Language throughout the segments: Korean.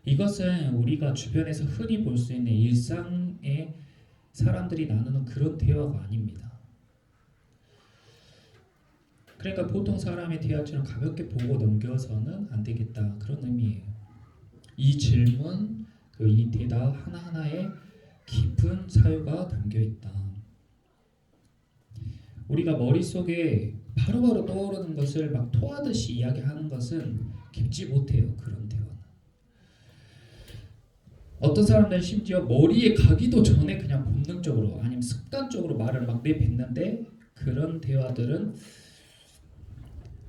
이것은 우리가 주변에서 흔히 볼 수 있는 일상의 사람들이 나누는 그런 대화가 아닙니다. 그러니까 보통 사람의 대화처럼 가볍게 보고 넘겨서는 안 되겠다, 그런 의미예요. 이 질문, 이 대답 하나하나에 깊은 사유가 담겨 있다. 우리가 머릿속에 바로바로 떠오르는 것을 막 토하듯이 이야기하는 것은 깊지 못해요. 그런 대화는. 어떤 사람들은 심지어 머리에 가기도 전에 그냥 본능적으로 아니면 습관적으로 말을 막 내뱉는데, 그런 대화들은,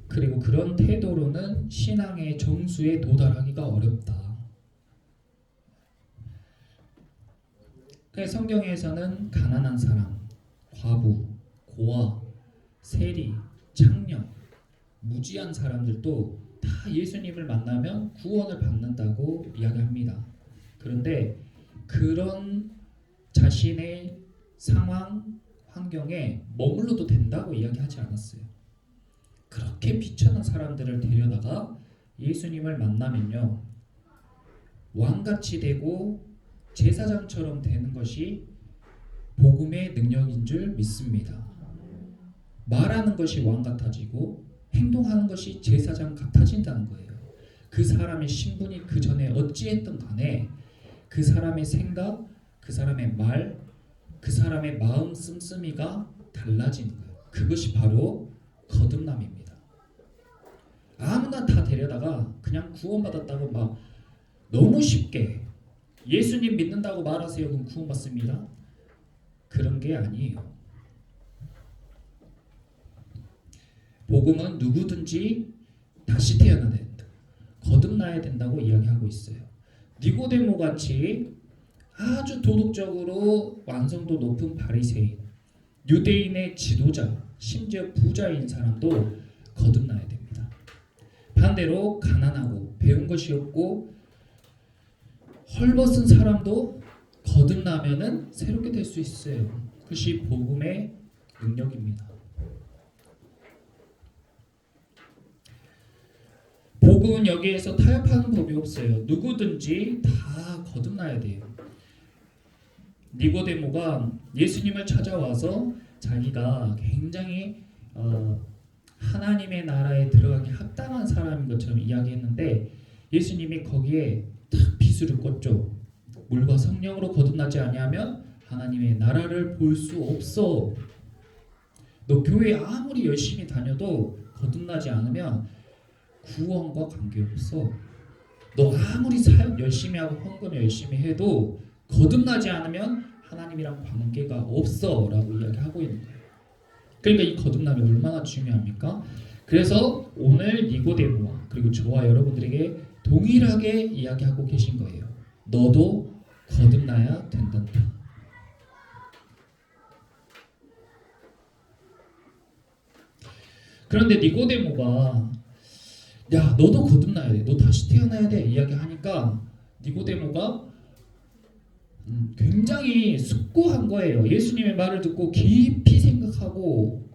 그리고 그런 태도로는 신앙의 정수에 도달하기가 어렵다. 그래서 성경에서는 가난한 사람, 과부, 고아, 세리, 창녀, 무지한 사람들도 다 예수님을 만나면 구원을 받는다고 이야기합니다. 그런데 그런 자신의 상황, 환경에 머물러도 된다고 이야기하지 않았어요. 그렇게 비천한 사람들을 데려다가 예수님을 만나면요, 왕같이 되고 제사장처럼 되는 것이 복음의 능력인 줄 믿습니다. 말하는 것이 왕 같아지고 행동하는 것이 제사장 같아진다는 거예요. 그 사람의 신분이 그 전에 어찌했든 간에 그 사람의 생각, 그 사람의 말, 그 사람의 마음 씀씀이가 달라지는 거예요. 그것이 바로 거듭남입니다. 아무나 다 데려다가 그냥 구원받았다고 막 너무 쉽게 예수님 믿는다고 말하세요, 그럼 구원받습니다. 그런 게 아니에요. 복음은 누구든지 다시 태어나야 된다, 거듭나야 된다고 이야기하고 있어요. 니고데모 같이 아주 도덕적으로 완성도 높은 바리새인, 유대인의 지도자, 심지어 부자인 사람도 거듭나야 됩니다. 반대로 가난하고 배운 것이 없고 헐벗은 사람도 거듭나면은 새롭게 될 수 있어요. 그것이 복음의 능력입니다. 복음은 여기에서 타협하는 법이 없어요. 누구든지 다 거듭나야 돼요. 니고데모가 예수님을 찾아와서 자기가 굉장히 하나님의 나라에 들어가기 합당한 사람인 것처럼 이야기했는데, 예수님이 거기에 탁 비수를 꽂죠. 물과 성령으로 거듭나지 아니하면 하나님의 나라를 볼 수 없어. 너 교회 아무리 열심히 다녀도 거듭나지 않으면 구원과 관계없어. 너 아무리 사역 열심히 하고 헌금 열심히 해도 거듭나지 않으면 하나님이랑 관계가 없어 라고 이야기하고 있는 거예요. 그러니까 이 거듭남이 얼마나 중요합니까? 그래서 오늘 니고데모와 그리고 저와 여러분들에게 동일하게 이야기하고 계신 거예요. 너도 거듭나야 된단다. 그런데 니고데모가 야, 너도 거듭나야 돼, 너 다시 태어나야 돼 이야기하니까 니고데모가 굉장히 숙고한 거예요. 예수님의 말을 듣고 깊이 생각하고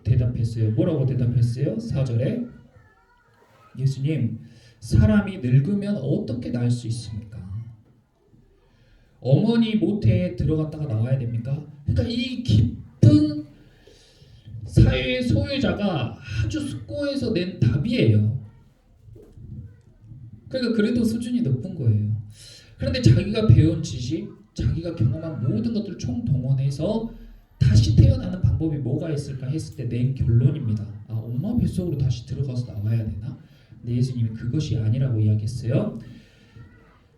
대답했어요. 뭐라고 대답했어요? 4절에 예수님, 사람이 늙으면 어떻게 날 수 있습니까? 어머니 모태에 들어갔다가 나와야 됩니까? 그러니까 이 깊은 사회의 소유자가 아주 숙고해서 낸 답이에요. 그러니까 그래도 수준이 높은 거예요. 그런데 자기가 배운 지식, 자기가 경험한 모든 것들을 총동원해서 다시 태어나는 방법이 뭐가 있을까 했을 때 낸 결론입니다. 아, 엄마 뱃속으로 다시 들어가서 나와야 되나? 근데 예수님이 그것이 아니라고 이야기했어요.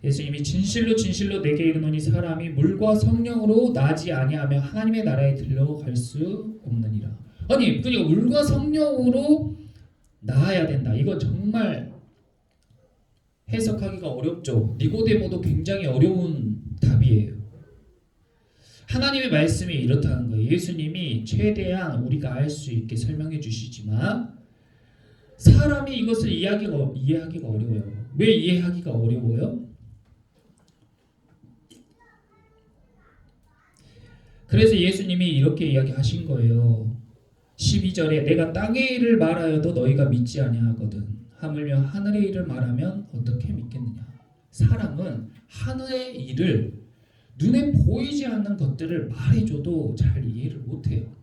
예수님이 진실로 진실로 내게 이르노니 사람이 물과 성령으로 나지 아니하며 하나님의 나라에 들어갈 수 없느니라. 아니, 그러니까 물과 성령으로 나아야 된다. 이거 정말 해석하기가 어렵죠. 니고데모도 굉장히 어려운 답이에요. 하나님의 말씀이 이렇다는 거예요. 예수님이 최대한 우리가 알 수 있게 설명해 주시지만 사람이 이것을 이해하기가 어려워요. 왜 이해하기가 어려워요? 그래서 예수님이 이렇게 이야기하신 거예요. 12절에 내가 땅의 일을 말하여도 너희가 믿지 아니하거든. 하물며 하늘의 일을 말하면 어떻게 믿겠느냐. 사람은 하늘의 일을 눈에 보이지 않는 것들을 말해줘도 잘 이해를 못해요.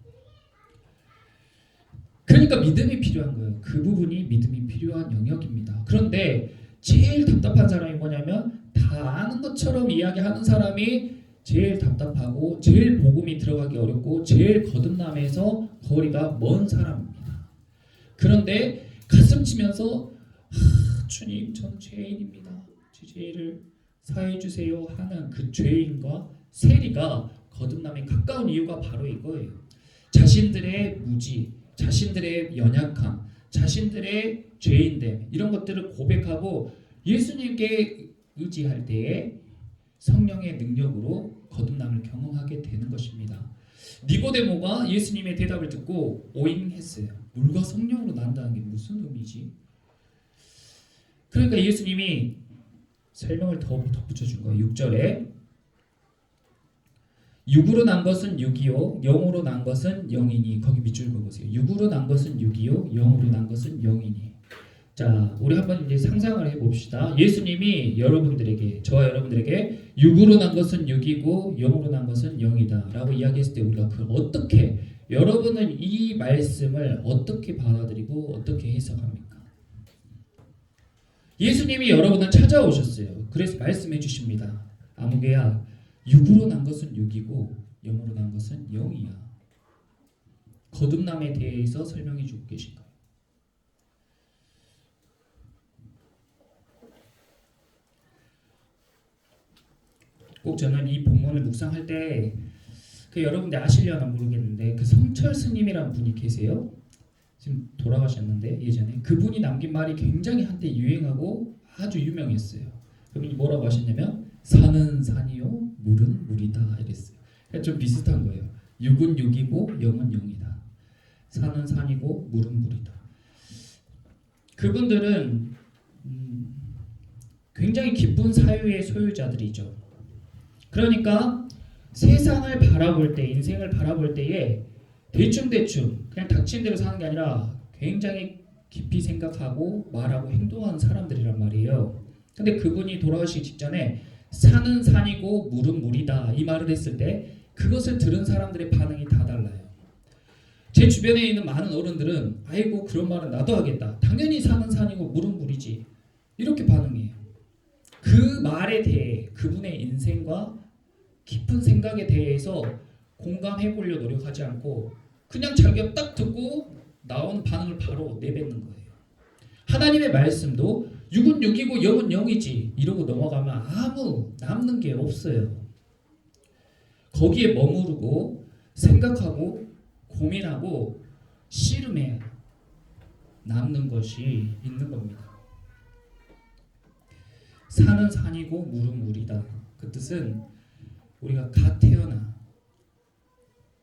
그러니까 믿음이 필요한 거예요. 그 부분이 믿음이 필요한 영역입니다. 그런데 제일 답답한 사람이 뭐냐면 다 아는 것처럼 이야기하는 사람이 제일 답답하고 제일 복음이 들어가기 어렵고 제일 거듭남에서 거리가 먼 사람입니다. 그런데 가슴 치면서 주님 저는 죄인입니다. 제 죄를 사해 주세요 하는 그 죄인과 세리가 거듭남에 가까운 이유가 바로 이거예요. 자신들의 무지, 자신들의 연약함, 자신들의 죄인됨 이런 것들을 고백하고 예수님께 의지할 때에 성령의 능력으로 거듭남을 경험하게 되는 것입니다. 니고데모가 예수님의 대답을 듣고 오잉했어요. 물과 성령으로 난다는 게 무슨 의미지? 그러니까 예수님이 설명을 더 붙여준 거예요. 6절에 육으로 난 것은 육이요 영으로 난 것은 영이니. 거기 밑줄 그어보세요. 육으로 난 것은 육이요 영으로 난 것은 영이니. 자, 우리 한번 이제 상상을 해봅시다. 예수님이 여러분들에게, 저와 여러분들에게 육으로 난 것은 육이고 영으로 난 것은 영이다 라고 이야기했을 때 우리가 그걸 어떻게, 여러분은 이 말씀을 어떻게 받아들이고 어떻게 해석합니까? 예수님이 여러분을 찾아오셨어요. 그래서 말씀해 주십니다. 아무개야, 육으로 난 것은 육이고 영으로 난 것은 영이야. 거듭남에 대해서 설명해 주고 계신 거예요. 꼭 저는 이 본문을 묵상할 때 여러분들 아시려나 모르겠는데 그 성철 스님이라는 분이 계세요. 지금 돌아가셨는데 예전에 그분이 남긴 말이 굉장히 한때 유행하고 아주 유명했어요. 그분이 뭐라고 하셨냐면 산은 산이요 물은 물이다 이랬어요. 그러니까 좀 비슷한 거예요. 육은 육이고 영은 영이다. 산은 산이고 물은 물이다. 그분들은 굉장히 깊은 사유의 소유자들이죠. 그러니까 세상을 바라볼 때, 인생을 바라볼 때에 대충대충 그냥 닥친 대로 사는 게 아니라 굉장히 깊이 생각하고 말하고 행동하는 사람들이란 말이에요. 근데 그분이 돌아가시기 직전에 산은 산이고 물은 물이다 이 말을 했을 때 그것을 들은 사람들의 반응이 다 달라요. 제 주변에 있는 많은 어른들은 아이고 그런 말은 나도 하겠다. 당연히 산은 산이고 물은 물이지. 이렇게 반응해요. 그 말에 대해 그분의 인생과 깊은 생각에 대해서 공감해 보려 노력하지 않고 그냥 자기가 딱 듣고 나오는 반응을 바로 내뱉는 거예요. 하나님의 말씀도 육은 육이고 영은 영이지 이러고 넘어가면 아무 남는 게 없어요. 거기에 머무르고 생각하고 고민하고 씨름해 남는 것이 있는 겁니다. 산은 산이고 물은 물이다. 그 뜻은 우리가 갓 태어나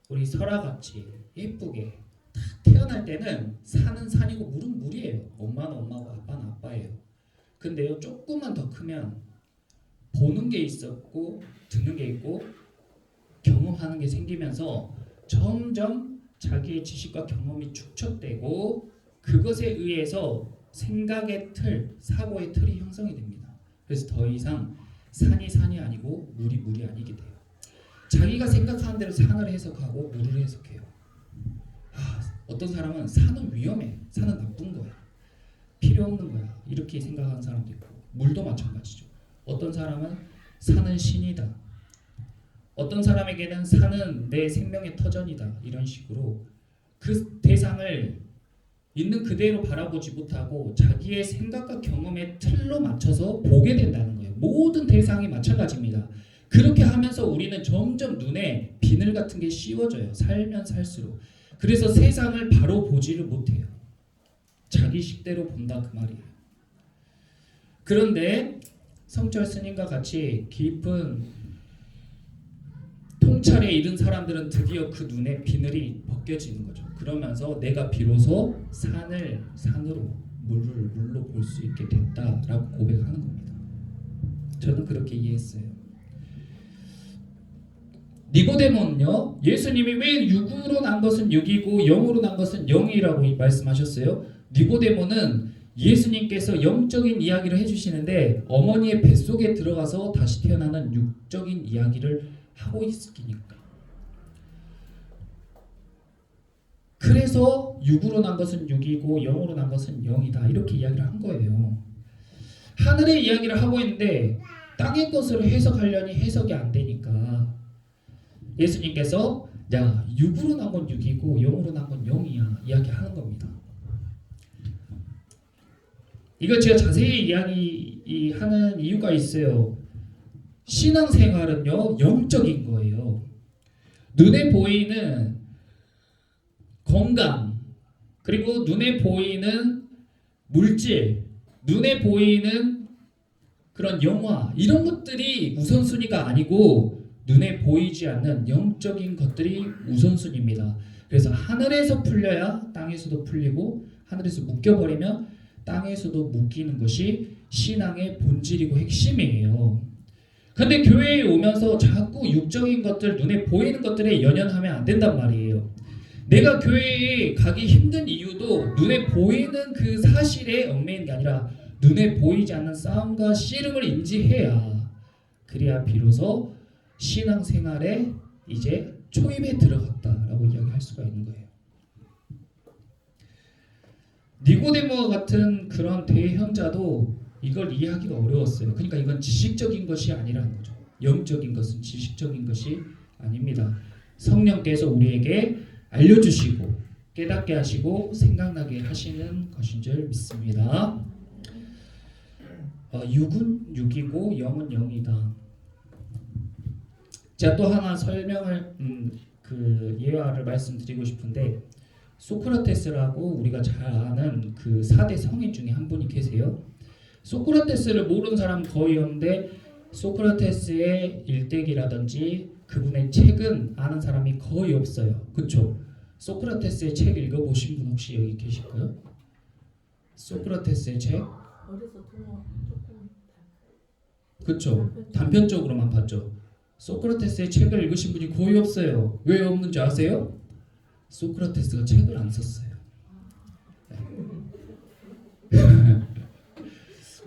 우리 설아같이 예쁘게 딱 태어날 때는 산은 산이고 물은 물이에요. 엄마는 엄마고 아빠는 아빠예요. 근데요 조금만 더 크면 보는 게 있었고 듣는 게 있고 경험하는 게 생기면서 점점 자기의 지식과 경험이 축적되고 그것에 의해서 생각의 틀, 사고의 틀이 형성이 됩니다. 그래서 더 이상 산이 산이 아니고 물이 물이 아니게 돼요. 자기가 생각하는 대로 산을 해석하고 물을 해석해요. 어떤 사람은 산은 위험해, 산은 나쁜 거야, 필요 없는 거야 이렇게 생각하는 사람도 있고 물도 마찬가지죠. 어떤 사람은 산은 신이다, 어떤 사람에게는 산은 내 생명의 터전이다 이런 식으로 그 대상을 있는 그대로 바라보지 못하고 자기의 생각과 경험의 틀로 맞춰서 보게 된다는 거예요. 모든 대상이 마찬가지입니다. 그렇게 하면서 우리는 점점 눈에 비늘 같은 게 씌워져요. 살면 살수록. 그래서 세상을 바로 보지를 못해요. 자기 식대로 본다 그 말이에요. 그런데 성철 스님과 같이 깊은 통찰에 이른 사람들은 드디어 그 눈에 비늘이 벗겨지는 거죠. 그러면서 내가 비로소 산을 산으로 물을 물로 볼 수 있게 됐다라고 고백하는 겁니다. 저는 그렇게 이해했어요. 니고데모는요, 예수님이 왜 육으로 난 것은 육이고 영으로 난 것은 영이라고 말씀하셨어요? 니고데모는 예수님께서 영적인 이야기를 해주시는데 어머니의 뱃속에 들어가서 다시 태어나는 육적인 이야기를 하고 있으니까. 그래서 육으로 난 것은 육이고 영으로 난 것은 영이다 이렇게 이야기를 한 거예요. 하늘의 이야기를 하고 있는데 땅의 것으로 해석하려니 해석이 안 되니까 예수님께서 야 육으로 난 건 육이고 영으로 난 건 영이야 이야기하는 겁니다. 이거 제가 자세히 이야기하는 이유가 있어요. 신앙생활은요 영적인 거예요. 눈에 보이는 건강 그리고 눈에 보이는 물질, 눈에 보이는 그런 영화 이런 것들이 우선순위가 아니고 눈에 보이지 않는 영적인 것들이 우선순위입니다. 그래서 하늘에서 풀려야 땅에서도 풀리고 하늘에서 묶여버리면 땅에서도 묶이는 것이 신앙의 본질이고 핵심이에요. 근데 교회에 오면서 자꾸 육적인 것들, 눈에 보이는 것들에 연연하면 안 된단 말이에요. 내가 교회에 가기 힘든 이유도 눈에 보이는 그 사실에 얽매이는 게 아니라 눈에 보이지 않는 싸움과 씨름을 인지해야 그래야 비로소 신앙생활에 이제 초입에 들어갔다라고 이야기할 수가 있는 거예요. 니고데모와 같은 그런 대현자도 이걸 이해하기가 어려웠어요. 그러니까 이건 지식적인 것이 아니라는 거죠. 영적인 것은 지식적인 것이 아닙니다. 성령께서 우리에게 알려주시고 깨닫게 하시고 생각나게 하시는 것인 줄 믿습니다. 육은 육이고 영은 영이다. 제가 또 하나 설명을 그 예화를 말씀드리고 싶은데 소크라테스라고 우리가 잘 아는 그 4대 성인 중에 한 분이 계세요. 소크라테스를 모르는 사람 거의 없는데 소크라테스의 일대기라든지 그분의 책은 아는 사람이 거의 없어요. 그쵸? 소크라테스의 책 읽어보신 분 혹시 여기 계실까요? 소크라테스의 책? 그쵸? 단편적으로만 봤죠. 소크라테스의 책을 읽으신 분이 거의 없어요. 왜 없는지 아세요? 소크라테스가 책을 안 썼어요.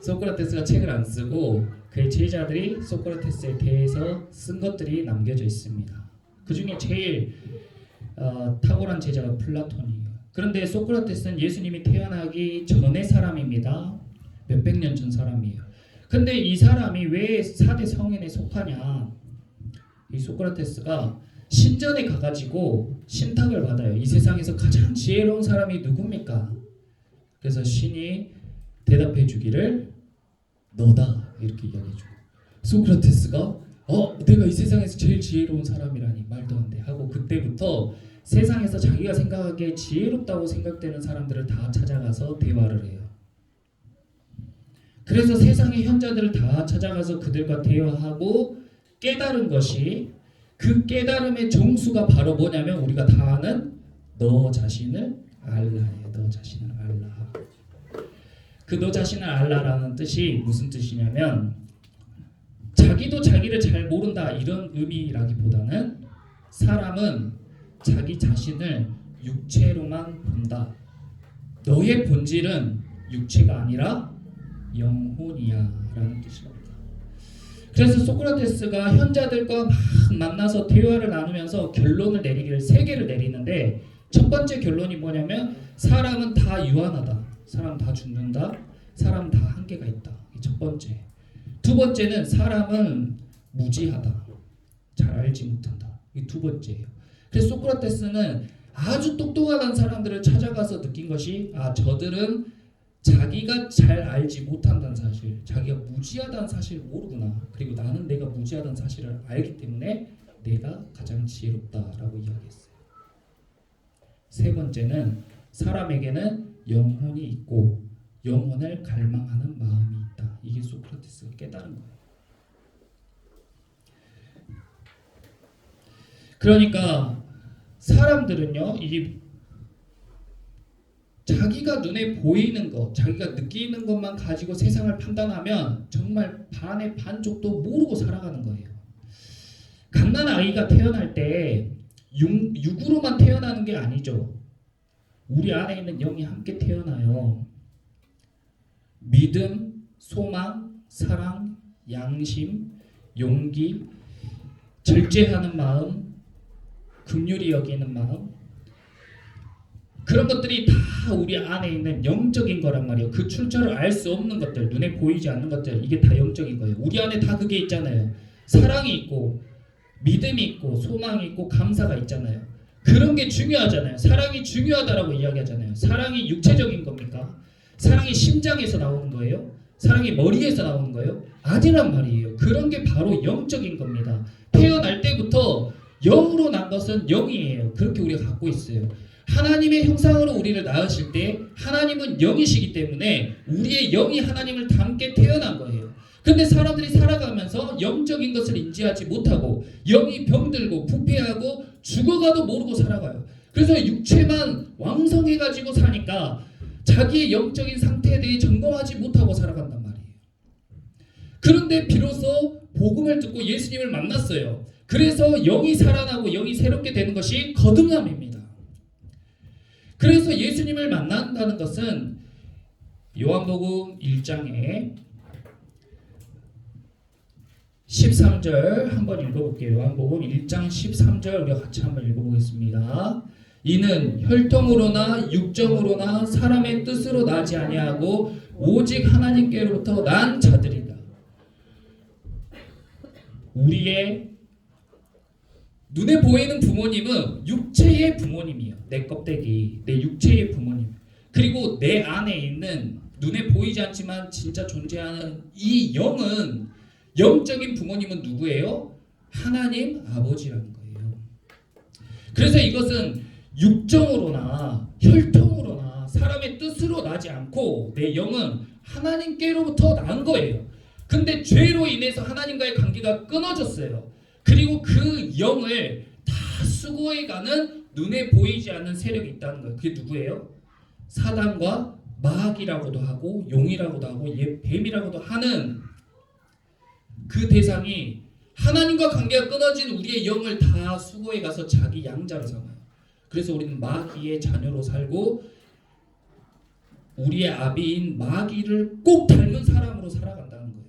소크라테스가 책을 안 쓰고 그의 제자들이 소크라테스에 대해서 쓴 것들이 남겨져 있습니다. 그 중에 제일 탁월한 제자가 플라톤이에요. 그런데 소크라테스는 예수님이 태어나기 전의 사람입니다. 몇백 년 전 사람이에요. 근데 이 사람이 왜 4대 성인에 속하냐? 이 소크라테스가 신전에 가가지고 신탁을 받아요. 이 세상에서 가장 지혜로운 사람이 누굽니까? 그래서 신이 대답해 주기를 너다 이렇게 이야기해 주고 소크라테스가 내가 이 세상에서 제일 지혜로운 사람이라니 말도 안 돼 하고 그때부터 세상에서 자기가 생각하기에 지혜롭다고 생각되는 사람들을 다 찾아가서 대화를 해요. 그래서 세상의 현자들을 다 찾아가서 그들과 대화하고 깨달은 것이 그 깨달음의 정수가 바로 뭐냐면 우리가 다 아는 너 자신을 알라예요. 너 자신을 알라. 그 너 자신을 알라라는 뜻이 무슨 뜻이냐면 자기도 자기를 잘 모른다 이런 의미라기보다는 사람은 자기 자신을 육체로만 본다. 너의 본질은 육체가 아니라 영혼이야 라는 뜻입니다. 그래서 소크라테스가 현자들과 막 만나서 대화를 나누면서 결론을 내리기를 3개를 내리는데 첫 번째 결론이 뭐냐면 사람은 다 유한하다. 사람 다 죽는다. 사람 다 한계가 있다. 이 첫 번째. 두 번째는 사람은 무지하다. 잘 알지 못한다. 이 두 번째예요. 그래서 소크라테스는 아주 똑똑한 사람들을 찾아가서 느낀 것이 저들은 자기가 잘 알지 못한다는 사실, 자기가 무지하다는 사실을 모르구나. 그리고 나는 내가 무지하다는 사실을 알기 때문에 내가 가장 지혜롭다라고 이야기했어요. 세 번째는 사람에게는 영혼이 있고 영혼을 갈망하는 마음이 있다. 이게 소크라테스가 깨달은 거예요. 그러니까 사람들은요, 이 자기가 눈에 보이는 것, 자기가 느끼는 것만 가지고 세상을 판단하면 정말 반의 반쪽도 모르고 살아가는 거예요. 갓난아이가 태어날 때 육으로만 태어나는 게 아니죠. 우리 안에 있는 영이 함께 태어나요. 믿음, 소망, 사랑, 양심, 용기, 절제하는 마음, 긍휼히 여기는 마음, 그런 것들이 다 우리 안에 있는 영적인 거란 말이에요. 그 출처를 알 수 없는 것들, 눈에 보이지 않는 것들, 이게 다 영적인 거예요. 우리 안에 다 그게 있잖아요. 사랑이 있고 믿음이 있고 소망이 있고 감사가 있잖아요. 그런 게 중요하잖아요. 사랑이 중요하다라고 이야기하잖아요. 사랑이 육체적인 겁니까? 사랑이 심장에서 나오는 거예요? 사랑이 머리에서 나오는 거예요? 아니란 말이에요. 그런 게 바로 영적인 겁니다. 태어날 때부터 영으로 난 것은 영이에요. 그렇게 우리가 갖고 있어요. 하나님의 형상으로 우리를 낳으실 때 하나님은 영이시기 때문에 우리의 영이 하나님을 닮게 태어난 거예요. 근데 사람들이 살아가면서 영적인 것을 인지하지 못하고 영이 병들고 부패하고 죽어가도 모르고 살아가요. 그래서 육체만 왕성해가지고 사니까 자기의 영적인 상태에 대해 점검하지 못하고 살아간단 말이에요. 그런데 비로소 복음을 듣고 예수님을 만났어요. 그래서 영이 살아나고 영이 새롭게 되는 것이 거듭남입니다. 그래서 예수님을 만난다는 것은 요한복음 1장에 13절 한번 읽어볼게요. 요한복음 1장 13절 우리가 같이 한번 읽어보겠습니다. 이는 혈통으로나 육정으로나 사람의 뜻으로 나지 아니하고 오직 하나님께로부터 난 자들이다. 우리의 눈에 보이는 부모님은 육체의 부모님이에요. 내 껍데기, 내 육체의 부모님. 그리고 내 안에 있는 눈에 보이지 않지만 진짜 존재하는 이 영은 영적인 부모님은 누구예요? 하나님 아버지라는 거예요. 그래서 이것은 육정으로나 혈통으로나 사람의 뜻으로 나지 않고 내 영은 하나님께로부터 난 거예요. 근데 죄로 인해서 하나님과의 관계가 끊어졌어요. 그리고 그 영을 다 수고해가는 눈에 보이지 않는 세력이 있다는 거예요. 그게 누구예요? 사단과 마귀라고도 하고 용이라고도 하고 뱀이라고도 하는 그 대상이 하나님과 관계가 끊어진 우리의 영을 다 수고해가서 자기 양자로 삼아요. 그래서 우리는 마귀의 자녀로 살고 우리의 아비인 마귀를 꼭 닮은 사람으로 살아간다는 거예요.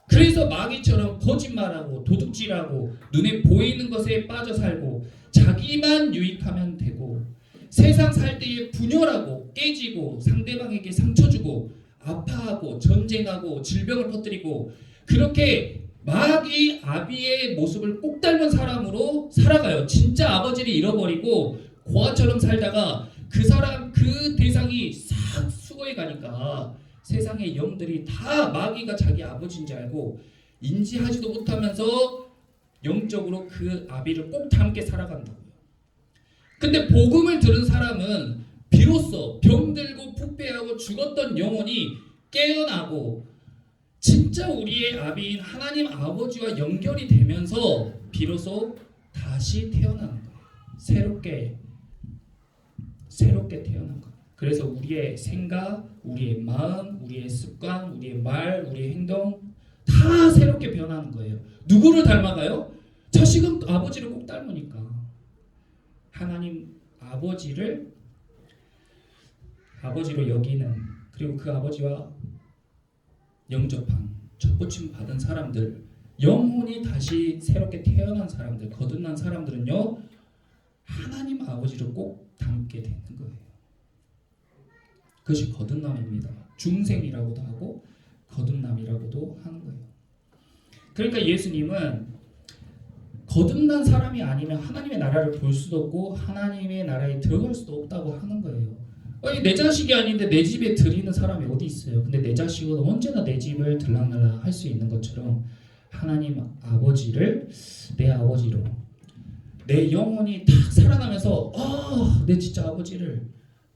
그래서 마귀처럼 거짓말하고 도둑질하고 눈에 보이는 것에 빠져 살고 자기만 유익하면 되고 세상 살 때에 분열하고 깨지고 상대방에게 상처 주고 아파하고 전쟁하고 질병을 퍼뜨리고 그렇게 마귀 아비의 모습을 꼭 닮은 사람으로 살아가요. 진짜 아버지를 잃어버리고 고아처럼 살다가 그 사람 그 대상이 싹 수거해 가니까 세상의 영들이 다 마귀가 자기 아버지인지 알고 인지하지도 못하면서 영적으로 그 아비를 꼭 닮게 살아간다고요. 근데 복음을 들은 사람은 비로소 병들고 부패하고 죽었던 영혼이 깨어나고 진짜 우리의 아비인 하나님 아버지와 연결이 되면서 비로소 다시 태어나는 거예요. 새롭게 태어난 거예요. 그래서 우리의 생각, 우리의 마음, 우리의 습관, 우리의 말, 우리의 행동 다 새롭게 변하는 거예요. 누구를 닮아가요? 자식은 아버지를 꼭 닮으니까. 하나님 아버지를 아버지로 여기는 그리고 그 아버지와 영접한 접붙임 받은 사람들 영혼이 다시 새롭게 태어난 사람들 거듭난 사람들은요 하나님 아버지를 꼭 닮게 되는 거예요. 그것이 거듭남입니다. 중생이라고도 하고 거듭남이라고도 하는 거예요. 그러니까 예수님은 거듭난 사람이 아니면 하나님의 나라를 볼 수도 없고 하나님의 나라에 들어갈 수도 없다고 하는 거예요. 아니, 내 자식이 아닌데 내 집에 들이는 사람이 어디 있어요? 근데 내 자식은 언제나 내 집을 들락날락 할 수 있는 것처럼 하나님 아버지를 내 아버지로 내 영혼이 딱 살아나면서 내 진짜 아버지를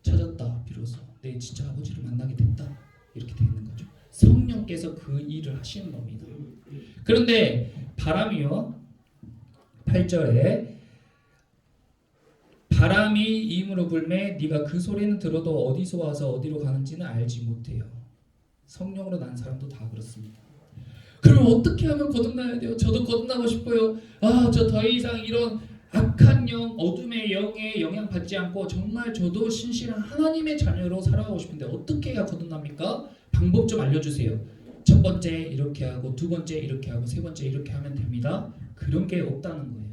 찾았다. 비로소 내 진짜 아버지를 만나게 됐다. 이렇게 되는 거죠. 성령께서 그 일을 하시는 겁니다. 그런데 바람이요 8절에 바람이 임으로 불매 네가 그 소리는 들어도 어디서 와서 어디로 가는지는 알지 못해요. 성령으로 난 사람도 다 그렇습니다. 그럼 어떻게 하면 거듭나야 돼요? 저도 거듭나고 싶어요. 저 더 이상 이런 악한 영, 어둠의 영에 영향받지 않고 정말 저도 신실한 하나님의 자녀로 살아가고 싶은데 어떻게 해야 거듭납니까? 방법 좀 알려주세요. 첫 번째 이렇게 하고 두 번째 이렇게 하고 세 번째 이렇게 하면 됩니다. 그런 게 없다는 거예요.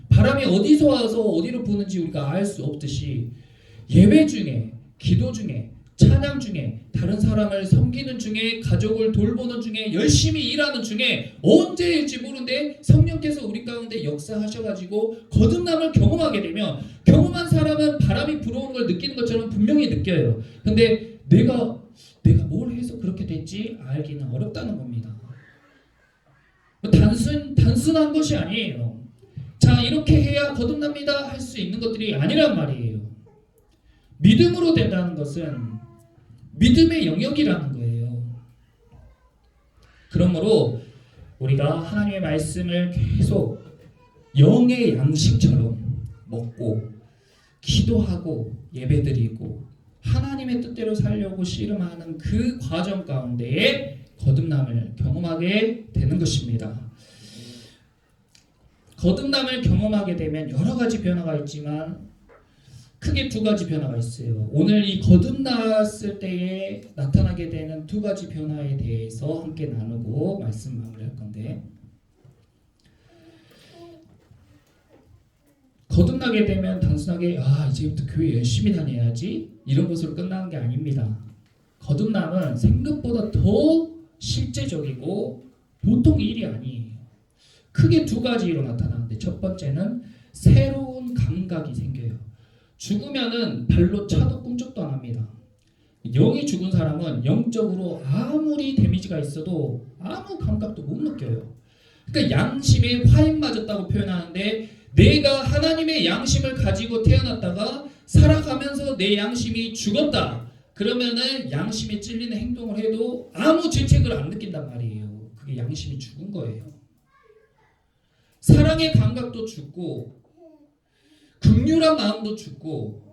바람이 어디서 와서 어디로 부는지 우리가 알 수 없듯이 예배 중에, 기도 중에, 찬양 중에, 다른 사람을 섬기는 중에, 가족을 돌보는 중에, 열심히 일하는 중에 언제일지 모르는데 성령께서 우리 가운데 역사하셔가지고 거듭남을 경험하게 되면 경험한 사람은 바람이 불어오는 걸 느끼는 것처럼 분명히 느껴요. 근데 내가 뭘 해서 그렇게 됐지 알기는 어렵다는 겁니다. 단순한 것이 아니에요. 자, 이렇게 해야 거듭납니다 할 수 있는 것들이 아니란 말이에요. 믿음으로 된다는 것은 믿음의 영역이라는 거예요. 그러므로 우리가 하나님의 말씀을 계속 영의 양식처럼 먹고 기도하고 예배드리고 하나님의 뜻대로 살려고 씨름하는 그 과정 가운데에 거듭남을 경험하게 되는 것입니다. 거듭남을 경험하게 되면 여러 가지 변화가 있지만 크게 두 가지 변화가 있어요. 오늘 이 거듭났을 때에 나타나게 되는 두 가지 변화에 대해서 함께 나누고 말씀 마무리할 건데, 거듭나게 되면 단순하게 이제부터 교회 열심히 다녀야지 이런 것으로 끝나는 게 아닙니다. 거듭남은 생각보다 더 실제적이고 보통 일이 아니에요. 크게 두 가지로 나타나는데, 첫 번째는 새로운 감각이 생겨요. 죽으면은 발로 차도 꿈쩍도 안 합니다. 영이 죽은 사람은 영적으로 아무리 데미지가 있어도 아무 감각도 못 느껴요. 그러니까 양심에 화인 맞았다고 표현하는데, 내가 하나님의 양심을 가지고 태어났다가 살아가면서 내 양심이 죽었다. 그러면은 양심에 찔리는 행동을 해도 아무 죄책을 안 느낀단 말이에요. 그게 양심이 죽은 거예요. 사랑의 감각도 죽고 긍휼한 마음도 죽고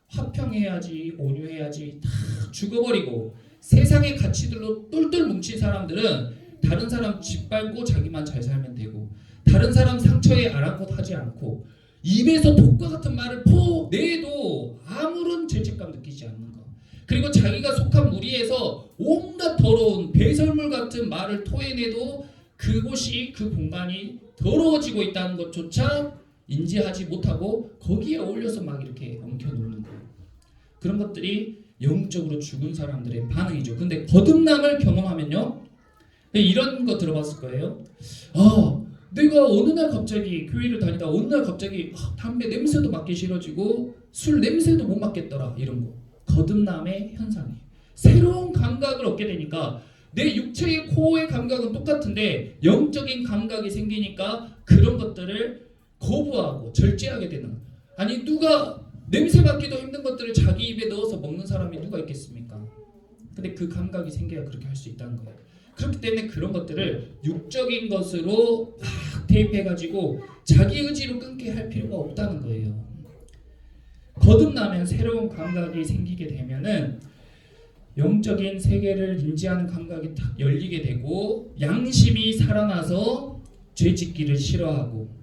화평해야지 온유해야지 다 죽어버리고 세상의 가치들로 똘똘 뭉친 사람들은 다른 사람 짓밟고 자기만 잘 살면 되고, 다른 사람 상처에 아랑곳하지 않고 입에서 독과 같은 말을 퍼 내도 아무런 죄책감 느끼지 않는 거, 그리고 자기가 속한 무리에서 온갖 더러운 배설물 같은 말을 토해내도 그곳이, 그 공간이 더러워지고 있다는 것조차 인지하지 못하고 거기에 어울려서 막 이렇게 엉켜놓는 거예요. 그런 것들이 영적으로 죽은 사람들의 반응이죠. 근데 거듭남을 경험하면요, 이런 거 들어봤을 거예요. 내가 어느 날 갑자기 교회를 다니다 어느 날 갑자기 담배 냄새도 맡기 싫어지고 술 냄새도 못 맡겠더라, 이런 거. 거듭남의 현상이에요. 새로운 감각을 얻게 되니까 내 육체의 코어의 감각은 똑같은데 영적인 감각이 생기니까 그런 것들을 거부하고 절제하게 되는 거예요. 아니, 누가 냄새 맡기도 힘든 것들을 자기 입에 넣어서 먹는 사람이 누가 있겠습니까? 근데 그 감각이 생겨야 그렇게 할 수 있다는 거예요. 그렇기 때문에 그런 것들을 육적인 것으로 막 대입해가지고 자기 의지로 끊게 할 필요가 없다는 거예요. 거듭나면 새로운 감각이 생기게 되면은 영적인 세계를 인지하는 감각이 딱 열리게 되고 양심이 살아나서 죄짓기를 싫어하고,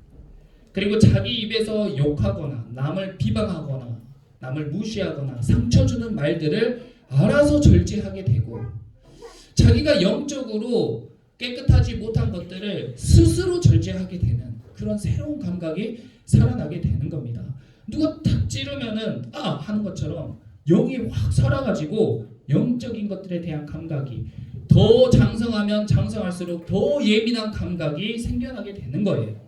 그리고 자기 입에서 욕하거나 남을 비방하거나 남을 무시하거나 상처 주는 말들을 알아서 절제하게 되고, 자기가 영적으로 깨끗하지 못한 것들을 스스로 절제하게 되는 그런 새로운 감각이 살아나게 되는 겁니다. 누가 탁 찌르면은 하는 것처럼 영이 확 살아가지고 영적인 것들에 대한 감각이 더 장성하면 장성할수록 더 예민한 감각이 생겨나게 되는 거예요.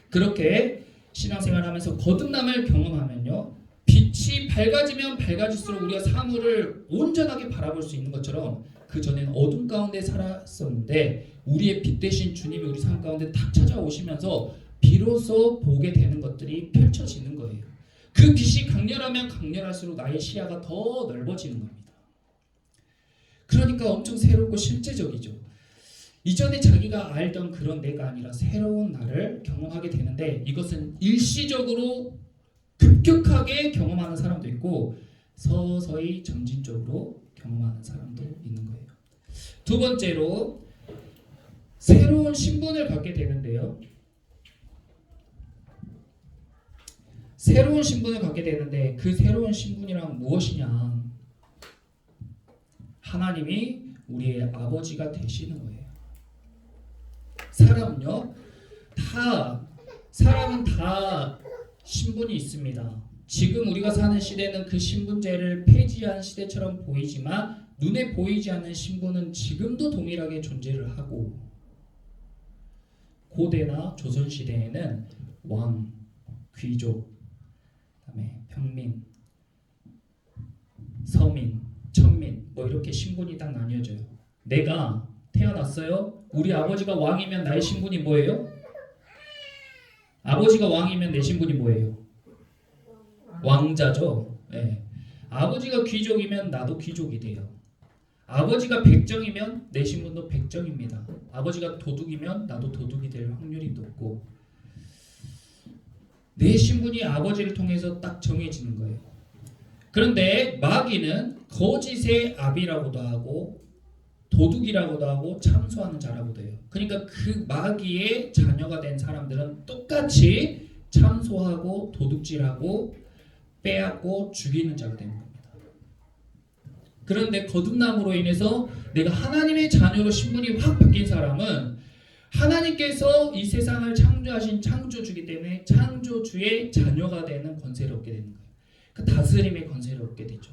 그렇게 신앙생활하면서 거듭남을 경험하면요, 빛이 밝아지면 밝아질수록 우리가 사물을 온전하게 바라볼 수 있는 것처럼 그 전에는 어둠 가운데 살았었는데 우리의 빛 대신 주님이 우리 삶 가운데 탁 찾아오시면서 비로소 보게 되는 것들이 펼쳐지는 거예요. 그 빛이 강렬하면 강렬할수록 나의 시야가 더 넓어지는 겁니다. 그러니까 엄청 새롭고 실제적이죠. 이전에 자기가 알던 그런 내가 아니라 새로운 나를 경험하게 되는데, 이것은 일시적으로 급격하게 경험하는 사람도 있고 서서히 점진적으로 경험하는 사람도 있는 거예요. 두 번째로 새로운 신분을 갖게 되는데요, 새로운 신분을 갖게 되는데 그 새로운 신분이란 무엇이냐? 하나님이 우리의 아버지가 되시는 거예요. 사람은 다 신분이 있습니다. 지금 우리가 사는 시대는 그 신분제를 폐지한 시대처럼 보이지만 눈에 보이지 않는 신분은 지금도 동일하게 존재를 하고, 고대나 조선 시대에는 왕, 귀족, 그다음에 평민, 서민, 천민 뭐 이렇게 신분이 딱 나뉘어져요. 내가 태어났어요. 우리 아버지가 왕이면 나의 신분이 뭐예요? 아버지가 왕이면 내 신분이 뭐예요? 왕자죠. 네. 아버지가 귀족이면 나도 귀족이 돼요. 아버지가 백정이면 내 신분도 백정입니다. 아버지가 도둑이면 나도 도둑이 될 확률이 높고, 내 신분이 아버지를 통해서 딱 정해지는 거예요. 그런데 마귀는 거짓의 아비라고도 하고 도둑이라고도 하고 참소하는 자라고도 해요. 그러니까 그 마귀의 자녀가 된 사람들은 똑같이 참소하고 도둑질하고 빼앗고 죽이는 자가 되는 겁니다. 그런데 거듭남으로 인해서 내가 하나님의 자녀로 신분이 확 바뀐 사람은 하나님께서 이 세상을 창조하신 창조주기 때문에 창조주의 자녀가 되는 권세를 얻게 되는 거예요. 그 다스림의 권세를 얻게 되죠.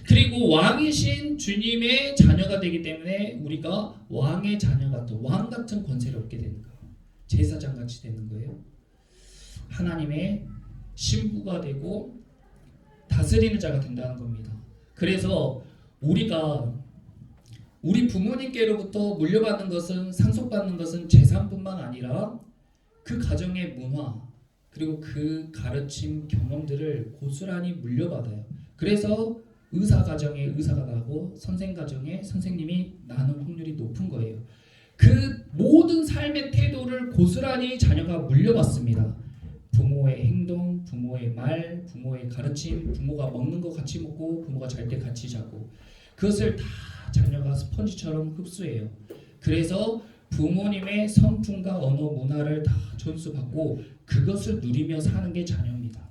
그리고 왕이신 주님의 자녀가 되기 때문에 우리가 왕의 자녀 같은, 왕 같은 권세를 얻게 되는 거예요. 제사장 같이 되는 거예요. 하나님의 신부가 되고 다스리는 자가 된다는 겁니다. 그래서 우리가 우리 부모님께로부터 물려받는 것은, 상속받는 것은 재산뿐만 아니라 그 가정의 문화 그리고 그 가르침 경험들을 고스란히 물려받아요. 그래서 의사 가정에 의사가 나고 선생 가정에 선생님이 나는 확률이 높은 거예요. 그 모든 삶의 태도를 고스란히 자녀가 물려받습니다. 부모의 행동, 부모의 말, 부모의 가르침, 부모가 먹는 거 같이 먹고 부모가 잘 때 같이 자고, 그것을 다 자녀가 스펀지처럼 흡수해요. 그래서 부모님의 성품과 언어 문화를 다 전수받고 그것을 누리며 사는 게 자녀입니다.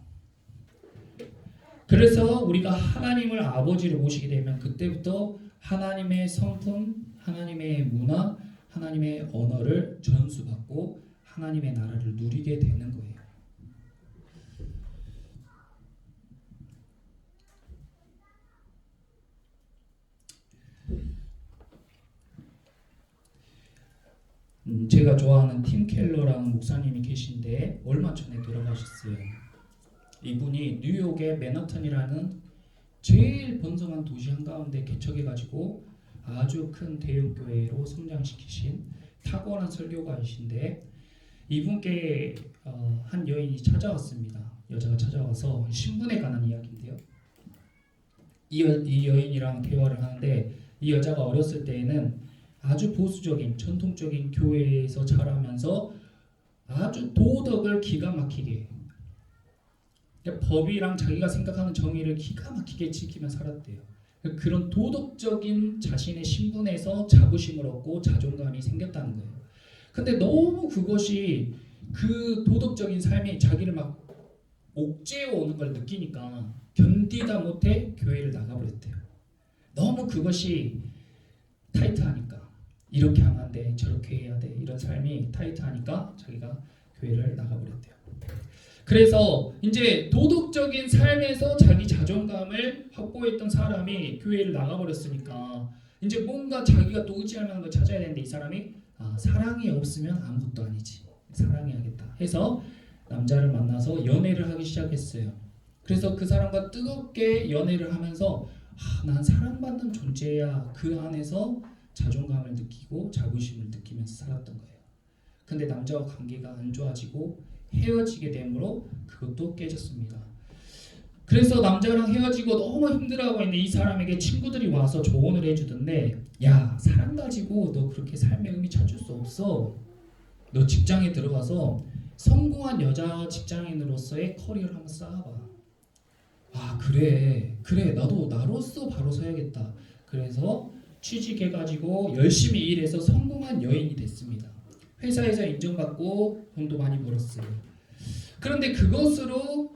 그래서 우리가 하나님을 아버지로 모시게 되면 그때부터 하나님의 성품, 하나님의 문화, 하나님의 언어를 전수받고 하나님의 나라를 누리게 되는 거예요. 제가 좋아하는 팀 켈러라는 목사님이 계신데 얼마 전에 돌아가셨어요. 이분이 뉴욕의 맨하탄이라는 제일 번성한 도시 한가운데 개척해가지고 아주 큰 대형 교회로 성장시키신 탁월한 설교가이신데, 이분께 한 여인이 찾아왔습니다. 여자가 찾아와서 신분에 관한 이야기인데요. 이 여인이랑 대화를 하는데, 이 여자가 어렸을 때에는 아주 보수적인 전통적인 교회에서 자라면서 아주 도덕을 기가 막히게, 법이랑 자기가 생각하는 정의를 기가 막히게 지키며 살았대요. 그런 도덕적인 자신의 신분에서 자부심을 얻고 자존감이 생겼다는 거예요. 근데 너무 그것이, 그 도덕적인 삶이 자기를 막 옥죄어 오는 걸 느끼니까 견디다 못해 교회를 나가버렸대요. 너무 그것이 타이트하니까, 이렇게 하면 안 돼, 저렇게 해야 돼, 이런 삶이 타이트하니까 자기가 교회를 나가버렸대요. 그래서 이제 도덕적인 삶에서 자기 자존감을 확보했던 사람이 교회를 나가버렸으니까 이제 뭔가 자기가 또 의지할 만한 걸 찾아야 되는데, 이 사람이 사랑이 없으면 아무것도 아니지, 사랑해야겠다 해서 남자를 만나서 연애를 하기 시작했어요. 그래서 그 사람과 뜨겁게 연애를 하면서 난 사랑받는 존재야, 그 안에서 자존감을 느끼고 자부심을 느끼면서 살았던 거예요. 근데 남자와 관계가 안 좋아지고 헤어지게 되므로 그것도 깨졌습니다. 그래서 남자랑 헤어지고 너무 힘들어하고 있는데 이 사람에게 친구들이 와서 조언을 해주던데, 야, 사랑 가지고 너 그렇게 삶의 의미 찾을 수 없어. 너 직장에 들어가서 성공한 여자 직장인으로서의 커리어를 한번 쌓아봐. 아, 그래 나도 나로서 바로 서야겠다. 그래서 취직해가지고 열심히 일해서 성공한 여인이 됐습니다. 회사에서 인정받고 돈도 많이 벌었어요. 그런데 그것으로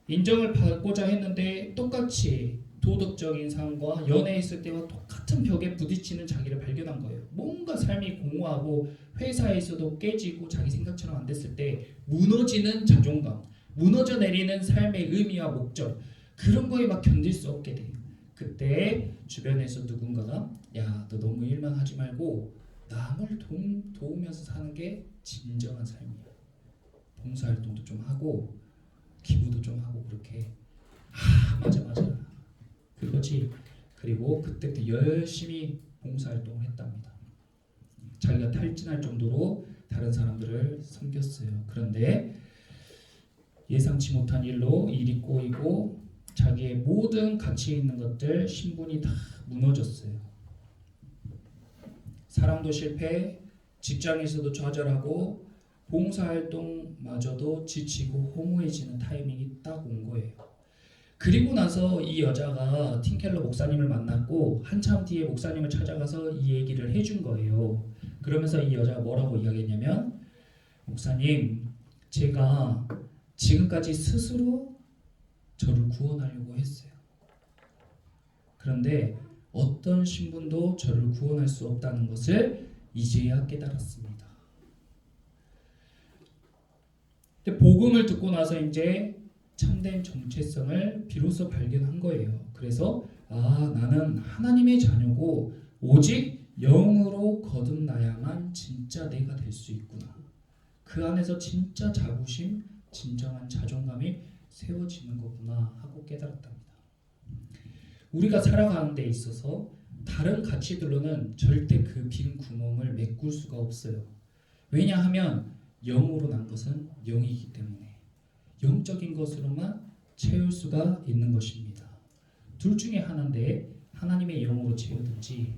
인정을 받고자 했는데 똑같이 도덕적인 삶과 연애했을 때와 똑같은 벽에 부딪히는 자기를 발견한 거예요. 뭔가 삶이 공허하고 회사에서도 깨지고 자기 생각처럼 안 됐을 때 무너지는 자존감, 무너져 내리는 삶의 의미와 목적, 그런 거에 막 견딜 수 없게 돼요. 그때 주변에서 누군가가 야, 너 너무 일만 하지 말고 남을 도우면서 사는 게 진정한 삶이야. 봉사활동도 좀 하고 기부도 좀 하고 그렇게. 맞아 그거지. 그리고 그때부터 열심히 봉사활동을 했답니다. 자기가 탈진할 정도로 다른 사람들을 섬겼어요. 그런데 예상치 못한 일로 일이 꼬이고 자기의 모든 가치 있는 것들, 신분이 다 무너졌어요. 사랑도 실패, 직장에서도 좌절하고 봉사활동마저도 지치고 허무해지는 타이밍이 딱 온 거예요. 그리고 나서 이 여자가 팀 켈러 목사님을 만났고 한참 뒤에 목사님을 찾아가서 이 얘기를 해준 거예요. 그러면서 이 여자가 뭐라고 이야기했냐면, 목사님, 제가 지금까지 스스로 저를 구원하려고 했어요. 그런데 어떤 신분도 저를 구원할 수 없다는 것을 이제야 깨달았습니다. 근데 복음을 듣고 나서 이제 참된 정체성을 비로소 발견한 거예요. 그래서 나는 하나님의 자녀고 오직 영으로 거듭나야만 진짜 내가 될 수 있구나. 그 안에서 진짜 자부심, 진정한 자존감이 세워지는 거구나 하고 깨달았답니다. 우리가 살아가는 데 있어서 다른 가치들로는 절대 그 빈 구멍을 메꿀 수가 없어요. 왜냐하면 영으로 난 것은 영이기 때문에 영적인 것으로만 채울 수가 있는 것입니다. 둘 중에 하나인데 하나님의 영으로 채우든지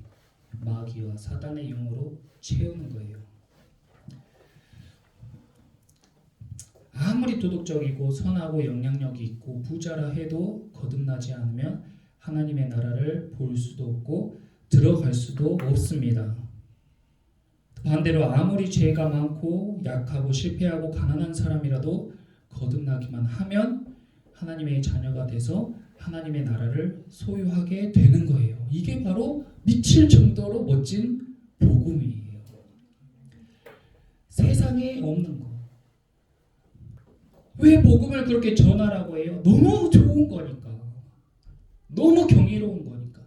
마귀와 사단의 영으로 채우는 거예요. 아무리 도덕적이고 선하고 영향력이 있고 부자라 해도 거듭나지 않으면 하나님의 나라를 볼 수도 없고 들어갈 수도 없습니다. 반대로 아무리 죄가 많고 약하고 실패하고 가난한 사람이라도 거듭나기만 하면 하나님의 자녀가 돼서 하나님의 나라를 소유하게 되는 거예요. 이게 바로 미칠 정도로 멋진 복음이에요. 세상에 없는 거. 왜 복음을 그렇게 전하라고 해요? 너무 좋은 거니까. 너무 경이로운 거니까.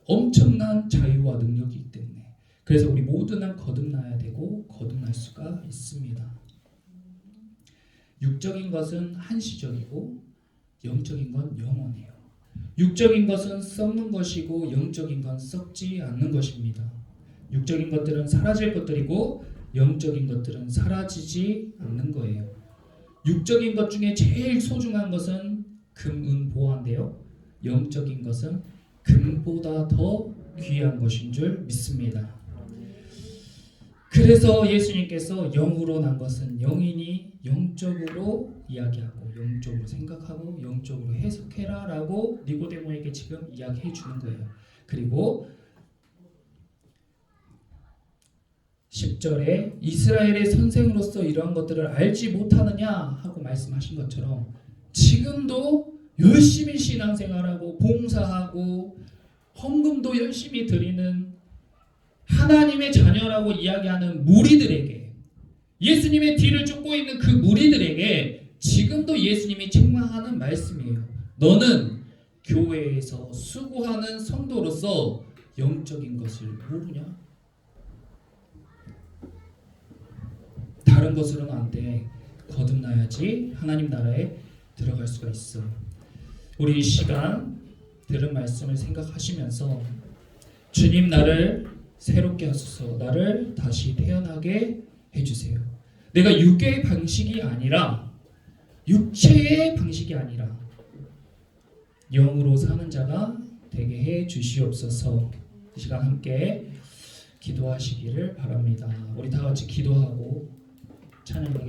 엄청난 자유와 능력이기 때문에. 그래서 우리 모두는 거듭나야 되고 거듭날 수가 있습니다. 육적인 것은 한시적이고 영적인 건 영원해요. 육적인 것은 썩는 것이고 영적인 건 썩지 않는 것입니다. 육적인 것들은 사라질 것들이고 영적인 것들은 사라지지 않는 거예요. 육적인 것 중에 제일 소중한 것은 금, 은, 보화인데요. 영적인 것은 금보다 더 귀한 것인 줄 믿습니다. 그래서 예수님께서 영으로 난 것은 영이니 영적으로 이야기하고 영적으로 생각하고 영적으로 해석해라 라고 니고데모에게 지금 이야기해 주는 거예요. 그리고 10절에 이스라엘의 선생으로서 이러한 것들을 알지 못하느냐 하고 말씀하신 것처럼 지금도 열심히 신앙생활하고 봉사하고 헌금도 열심히 드리는 하나님의 자녀라고 이야기하는 무리들에게, 예수님의 뒤를 쫓고 있는 그 무리들에게 지금도 예수님이 책망하는 말씀이에요. 너는 교회에서 수고하는 성도로서 영적인 것을 모르냐? 다른 것으로는 안 돼. 거듭나야지 하나님 나라에 들어갈 수가 있어. 우리 이 시간 들은 말씀을 생각하시면서 주님, 나를 새롭게 하소서, 나를 다시 태어나게 해주세요. 내가 육의 방식이 아니라, 육체의 방식이 아니라 영으로 사는 자가 되게 해 주시옵소서. 이 시간 함께 기도하시기를 바랍니다. 우리 다 같이 기도하고 찬양하겠습니다.